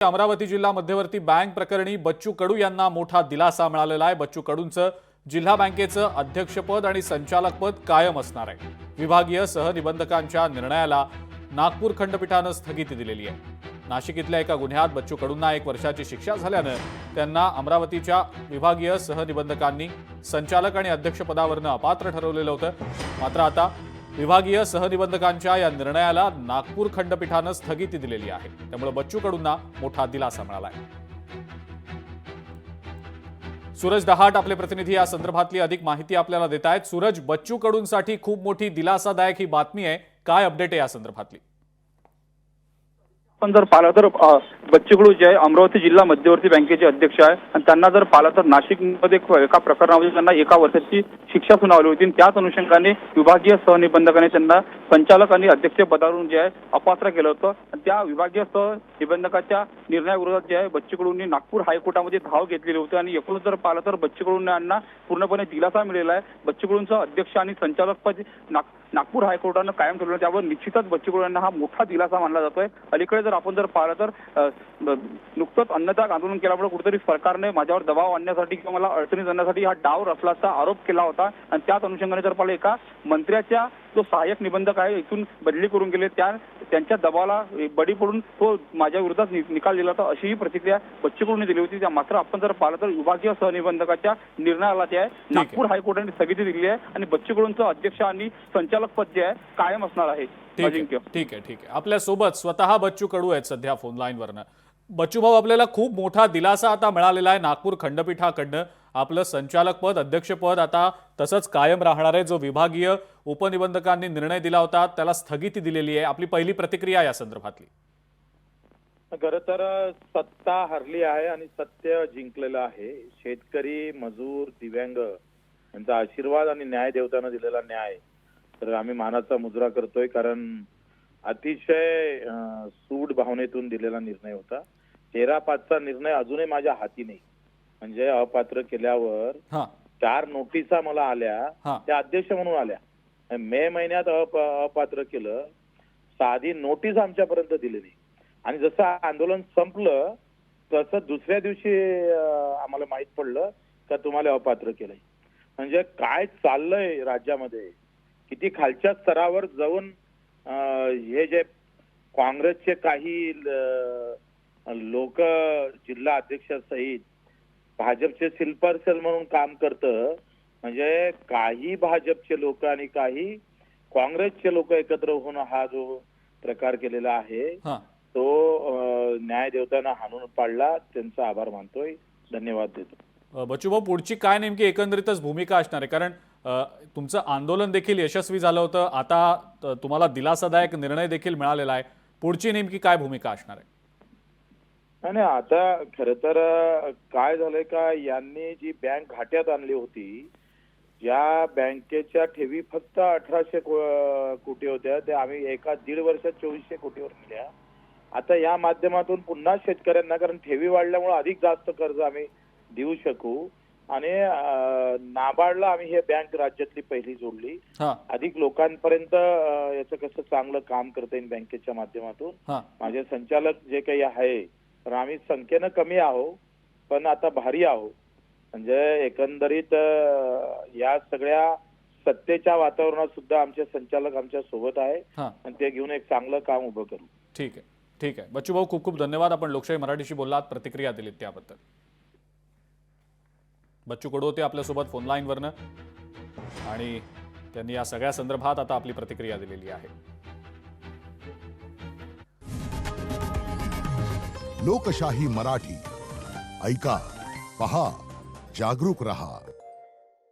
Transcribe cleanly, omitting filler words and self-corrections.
अमरावती जिल्हा मध्यवर्ती बँक प्रकरणी बच्चू कडू यांना मोठा दिलासा मिळालेला आहे। बच्चू कडूंचं जिल्हा बँकेचं अध्यक्षपद आणि संचालकपद कायम असणार आहे। विभागीय सहनिबंधकांच्या निर्णयाला नागपूर खंडपीठानं स्थगिती दिलेली आहे। नाशिक इथल्या एका गुन्ह्यात बच्चू कडूंना 1 वर्षाची शिक्षा झाल्यानं त्यांना अमरावतीच्या विभागीय सहनिबंधकांनी संचालक आणि अध्यक्षपदावरून अपात्र ठरवलेलं होतं। मात्र आता विभागीय सहनिबंधकांच्या या निर्णयाला नागपूर खंडपीठानं स्थगिती दिलेली आहे। त्यामुळे बच्चू कडूंना मोठा दिलासा मिळाला आहे। सूरज दहाट आपले प्रतिनिधी या संदर्भातली अधिक माहिती आपल्याला देत आहेत। सूरज, बच्चू कडूंसाठी खूप मोठी दिलासादायक ही बातमी आहे, काय अपडेट आहे या संदर्भातली? पण जर पाहिलं तर बच्चू कडू जे आहे अमरावती जिल्हा मध्यवर्ती बँकेचे अध्यक्ष आहे आणि त्यांना जर पाहिलं तर नाशिकमध्ये एका प्रकरणामध्ये त्यांना 1 वर्षाची शिक्षा सुनावली होती। त्याच अनुषंगाने विभागीय सहनिबंधकाने त्यांना संचालक आणि अध्यक्ष पदावरून जे आहे अपात्र केलं होतं। त्या विभागीय सहनिबंधकाच्या निर्णयाविरोधात जे आहे बच्चू कडूंनी नागपूर हायकोर्टामध्ये धाव घेतलेली होती आणि एकूणच जर पाहिलं तर बच्चू कडूंना पूर्णपणे दिलासा मिळालेला आहे। बच्चू कडूंचं अध्यक्ष आणि संचालक पद नागपूर हायकोर्टानं कायम ठेवलं, त्यावर निश्चितच बच्चू कडू यांना हा मोठा दिलासा मानला जातोय। अलीकडे जर आपण पाहिलं तर नुकतंच अन्नत्याग आंदोलन केल्यामुळे कुठेतरी सरकारने माझ्यावर दबाव आणण्यासाठी किंवा मला अडचणीत आणण्यासाठी हा डाव रचल्याचा आरोप केला होता आणि त्याच अनुषंगाने जर पाहिलं एका मंत्र्याच्या जो सहाय्यक निबंधक आहे इथून बदली करून गेले, त्यांच्या दबावाला बळी पडून तो माझ्या विरोधात निकाल दिला होता, अशीही प्रतिक्रिया बच्चू कडूंनी दिली होती। मात्र आपण जर पाहिलं तर विभागीय सहनिबंधकाच्या निर्णयाला जे आहे नागपूर हायकोर्टाने स्थगिती दिली आहे आणि बच्चू कडूंचं अध्यक्ष आणि संचालक पद जे आहे कायम असणार आहे। ठीक आहे। आपल्या सोबत स्वतः बच्चू कडू आहेत सध्या फोन लाईनवरनं। बच्चू भाऊ, आपल्याला खूप मोठा दिलासा आता मिळालेला आहे नागपूर खंडपीठाकडनं। आपलं संचालक पद, अध्यक्षपद आता तसंच कायम राहणार आहे। जो विभागीय उपनिबंधकांनी निर्णय दिला होता त्याला स्थगिती दिलेली आहे। आपली पहिली प्रतिक्रिया या संदर्भातली? खरं तर सत्ता हरली आहे आणि सत्य जिंकलेलं आहे। शेतकरी, मजूर, दिव्यांग यांचा आशीर्वाद आणि न्याय देवतानं दिलेला न्याय तर आम्ही मानाचा मुजरा करतोय, कारण अतिशय सूड भावनेतून दिलेला निर्णय होता। 13/5चा निर्णय अजूनही माझ्या हाती नाही। म्हणजे अपात्र केल्यावर 4 नोटिसा मला आल्या, त्या अध्यक्ष म्हणून आल्या। मे महिन्यात अपात्र केलं, साधी नोटीस आमच्यापर्यंत दिली नाही आणि जसं आंदोलन संपलं तसं दुसऱ्या दिवशी आम्हाला माहित पडलं का तुम्हाला अपात्र केलंय। म्हणजे काय चाललंय राज्यामध्ये, किती खालच्या स्तरावर जाऊन हे जे काँग्रेसचे काही लोक जिल्हा अध्यक्षासहित भाजपचे स्लीपर सेल म्हणून काम करतं। म्हणजे काही भाजपचे लोक आणि काही काँग्रेसचे लोक एकत्र होऊन हा जो प्रकार केलेला आहे तो न्याय देवताना हाणून पाडला। त्यांचा आभार मानतोय, धन्यवाद देतो। बच्चू भाऊ, पुढची काय नेमकी एकंदरीतच भूमिका असणार आहे? कारण तुमचं आंदोलन देखील यशस्वी झालं होतं, आता तुम्हाला दिलासादायक निर्णय देखील मिळालेला आहे। पुढची नेमकी काय भूमिका असणार आहे? नाही, आता खरं तर काय झालंय का, यांनी जी बँक घाट्यात आणली होती, ज्या बँकेच्या ठेवी फक्त 1800 कोटी होत्या त्या आम्ही 1.5 वर्षात 2400 कोटीवर नेल्या। आता या माध्यमातून पुन्हा शेतकऱ्यांना, कारण ठेवी वाढल्यामुळे अधिक जास्त कर्ज आम्ही देऊ शकू आणि नाबार्डला आम्ही हे बँक राज्यातली पहिली जोडली। अधिक लोकांपर्यंत याचं कसं चांगलं काम करता येईल बँकेच्या माध्यमातून। माझे संचालक जे काही आहे तर आम्ही संख्येनं कमी आहोत पण आता भारी आहोत। म्हणजे एकंदरीत या सगळ्या सत्तेच्या वातावरणात सुद्धा आमचे संचालक आमच्या सोबत आहे आणि ते घेऊन एक चांगलं काम उभं करू। ठीक आहे बच्चू भाऊ, खूप खूप धन्यवाद। आपण लोकशाही मराठीशी बोललात, प्रतिक्रिया दिलीत त्याबद्दल। बच्चू कडू होते आपल्यासोबत फोन लाईनवरनं आणि त्यांनी या सगळ्या संदर्भात आता आपली प्रतिक्रिया दिलेली आहे। लोकशाही मराठी ऐका, पहा, जागरूक रहा।